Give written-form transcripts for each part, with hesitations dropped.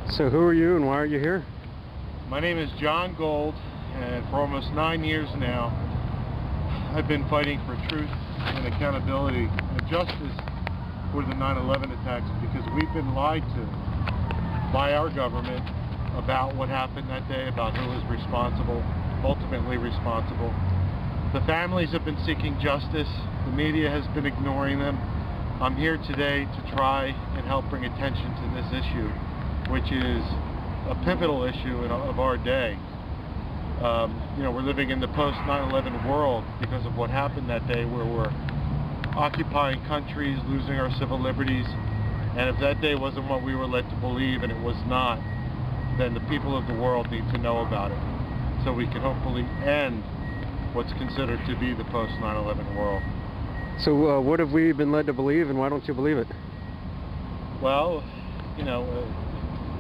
So who are you and why are you here? My name is Jon Gold, and for almost 9 years now, I've been fighting for truth and accountability and justice for the 9/11 attacks because we've been lied to by our government about what happened that day, about who was responsible, ultimately responsible. The families have been seeking justice. The media has been ignoring them. I'm here today to try and help bring attention to this issue, which is a pivotal issue of our day. We're living in the post-9/11 world because of what happened that day, where we're occupying countries, losing our civil liberties, and if that day wasn't what we were led to believe, and it was not, then the people of the world need to know about it, so we can hopefully end what's considered to be the post-9/11 world. So what have we been led to believe, and why don't you believe it? Well,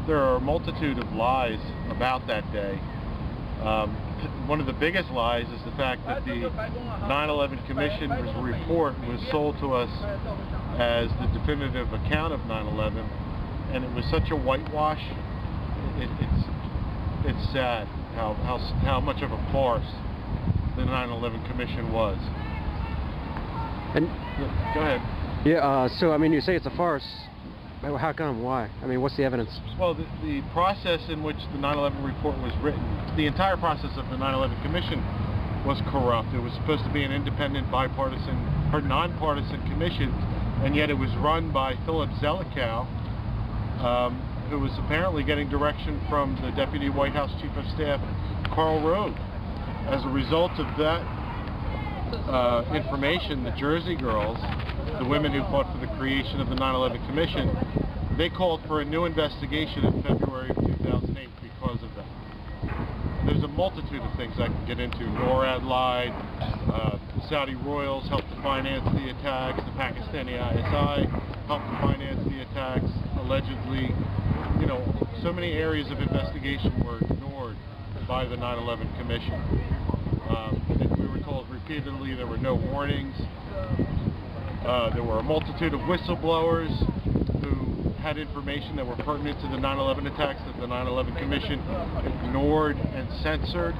there are a multitude of lies about that day. One of the biggest lies is the fact that the 9/11 Commission's report was sold to us as the definitive account of 9/11, and it was such a whitewash. It's sad how much of a farce the 9/11 Commission was. And go ahead. Yeah. So I mean, you say it's a farce. How come? Why? I mean, what's the evidence? Well, the process in which the 9/11 report was written, the entire process of the 9/11 Commission was corrupt. It was supposed to be an independent, bipartisan, or nonpartisan commission, and yet it was run by Philip Zelikow, who was apparently getting direction from the Deputy White House Chief of Staff, Karl Rove. As a result of that information, the Jersey girls, the women who fought for the creation of the 9/11 Commission, they called for a new investigation in February of 2008 because of that. There's a multitude of things I can get into. NORAD lied, the Saudi royals helped to finance the attacks, the Pakistani ISI helped to finance the attacks, allegedly. So many areas of investigation were ignored by the 9/11 Commission. We were told repeatedly there were no warnings. There were a multitude of whistleblowers who had information that were pertinent to the 9/11 attacks that the 9/11 Commission ignored and censored,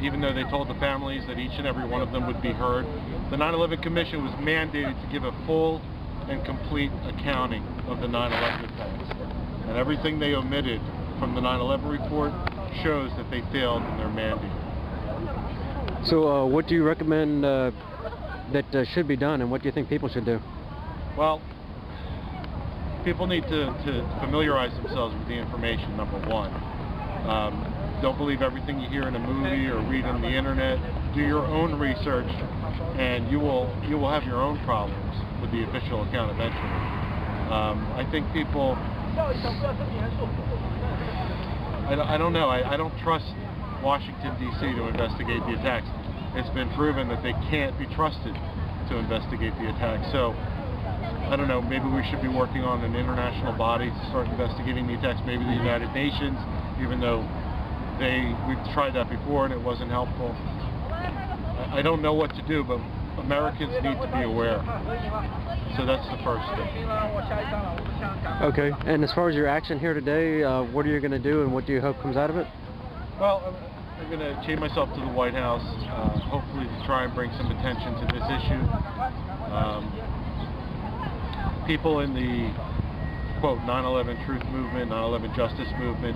even though they told the families that each and every one of them would be heard. The 9/11 Commission was mandated to give a full and complete accounting of the 9/11 attacks, and everything they omitted from the 9/11 report shows that they failed in their mandate. So what do you recommend that should be done, and what do you think people should do? Well, people need to familiarize themselves with the information, number one. Don't believe everything you hear in a movie or read on the internet. Do your own research, and you will have your own problems with the official account eventually. I think people, I don't know, I don't trust Washington, D.C. to investigate the attacks. It's been proven that they can't be trusted to investigate the attacks. So, I don't know, maybe we should be working on an international body to start investigating the attacks, maybe the United Nations, even though we've tried that before and it wasn't helpful. I don't know what to do, but Americans need to be aware. So that's the first step. Okay, and as far as your action here today, what are you going to do and what do you hope comes out of it? Well, I'm going to chain myself to the White House, hopefully to try and bring some attention to this issue. People in the, quote, 9/11 truth movement, 9/11 justice movement,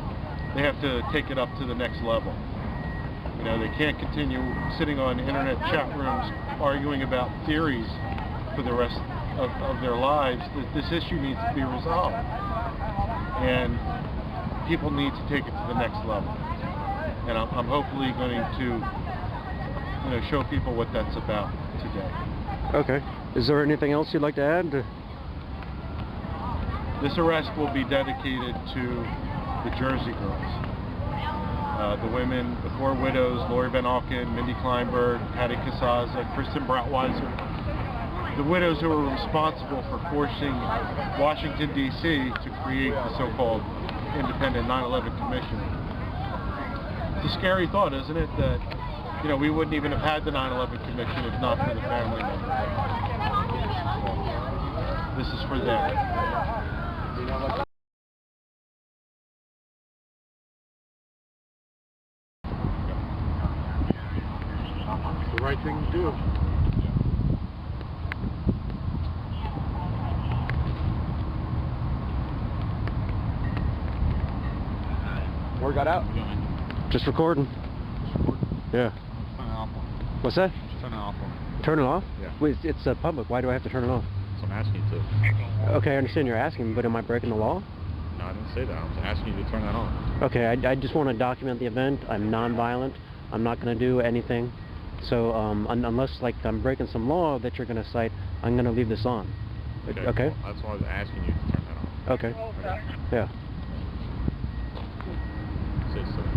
they have to take it up to the next level. They can't continue sitting on internet chat rooms arguing about theories for the rest of their lives. This issue needs to be resolved, and people need to take it to the next level. And I'm hopefully going to show people what that's about today. Okay. Is there anything else you'd like to add? This arrest will be dedicated to the Jersey girls. The women, the 4 widows, Lori Van Auken, Mindy Kleinberg, Hattie Casaza, Kristen Brautweiser, the widows who were responsible for forcing Washington, D.C. to create the so-called independent 9/11 Commission. It's a scary thought, isn't it, that we wouldn't even have had the 9/11 Commission if not for the family members. This is for them. before we got out? Just recording. Yeah. Turn it off. What's that? Just turn it off. Turn it off? Yeah. Wait, it's public. Why do I have to turn it off? So I'm asking you to. Okay, I understand you're asking, but am I breaking the law? No, I didn't say that. I was asking you to turn that on. Okay, I just want to document the event. I'm non-violent. I'm not going to do anything. So unless like I'm breaking some law that you're going to cite, I'm going to leave this on. Okay? Well, that's why I was asking you to turn that on. Okay. Yeah. Say something.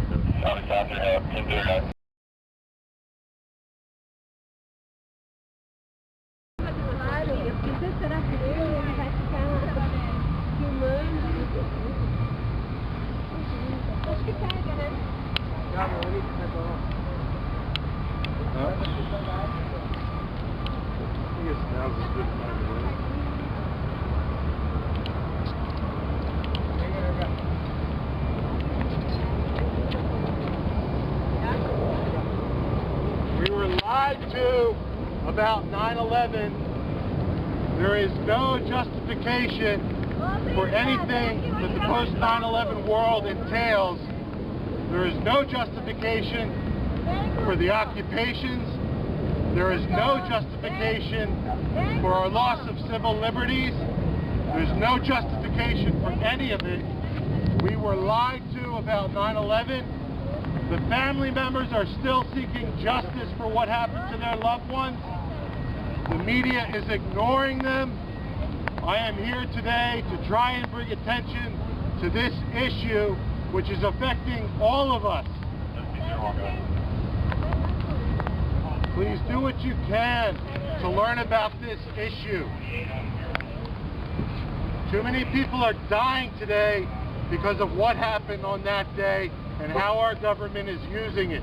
We were lied to about 9/11. There is no justification for anything that the post 9/11 world entails. There is no justification for the occupations. There is no justification for our loss of civil liberties. There's no justification for any of it. We were lied to about 9/11. The family members are still seeking justice for what happened to their loved ones. The media is ignoring them. I am here today to try and bring attention to this issue, which is affecting all of us. Please do what you can to learn about this issue. Too many people are dying today because of what happened on that day and how our government is using it.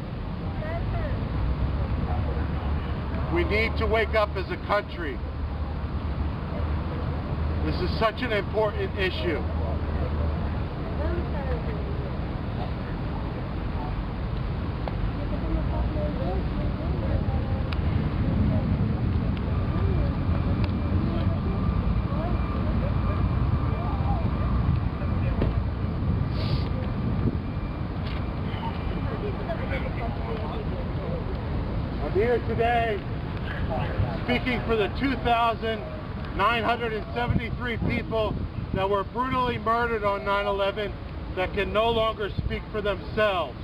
We need to wake up as a country. This is such an important issue. I'm here today speaking for the 2,973 people that were brutally murdered on 9/11 that can no longer speak for themselves.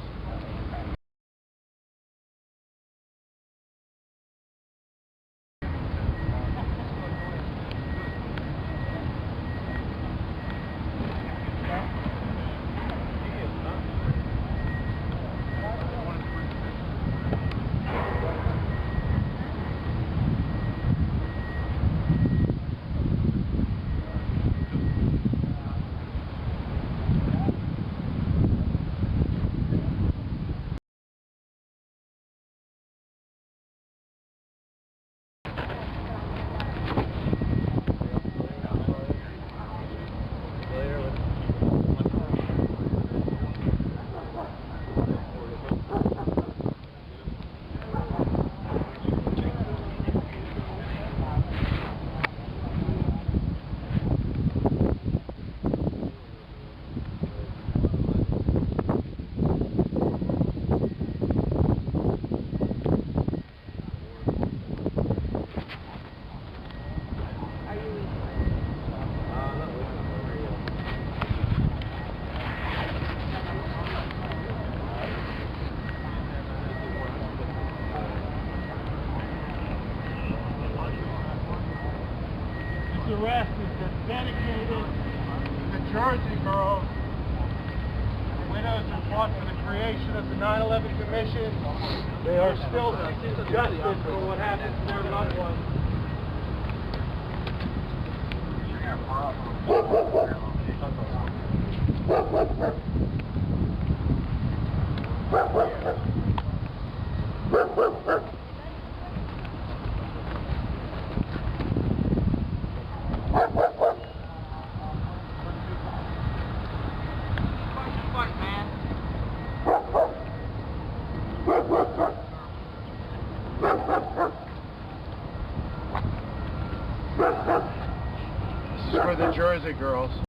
This arrest is dedicated to the Jersey girls, the widows who fought for the creation of the 9/11 Commission. They are still seeking justice for what happened to their loved ones. This is for the Jersey girls.